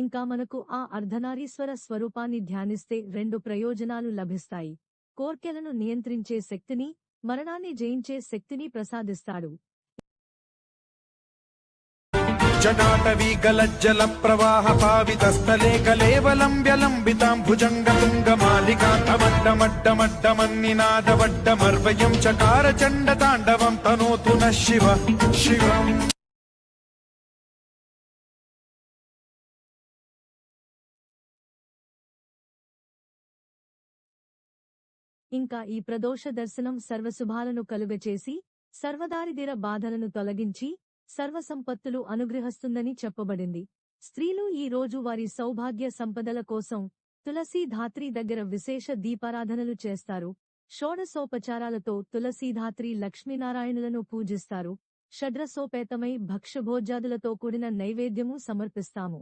ఇంకా మనకు ఆ అర్ధనారీశ్వర స్వరూపాన్ని ధ్యానిస్తే 2 ప్రయోజనాలు లభిస్తాయి. కోర్కెలను నియంత్రించే శక్తిని, మరణాన్ని జయించే శక్తిని ప్రసాదిస్తాడు. జటాటవీ గలజ్జల ప్రవాహ పావితస్థలే కలేవలంబ్యలంబితాం భుజంగతుంగమాలికాంతమడ్డమడ్డమడ్డమన్నినాదవడ్డమర్వయం చకార చండ తాండవం తనోతు న శివ శివం. ఇంకా ఈ ప్రదోష దర్శనం సర్వశుభాలను కలుగచేసి, సర్వదారిద్ర్య బాధలను తొలగించి, సర్వసంపత్తులు అనుగ్రహిస్తుందని చెప్పబడింది. స్త్రీలు ఈ రోజు వారి సౌభాగ్య సంపదల కోసం తులసీధాత్రి దగ్గర విశేష దీపారాధనలు చేస్తారు. షోడశోపచారాలతో తులసీధాత్రి లక్ష్మీనారాయణులను పూజిస్తారు. షడ్రసోపేతమై భక్ష్యభోజ్యాదులతో కూడిన నైవేద్యము సమర్పిస్తాము.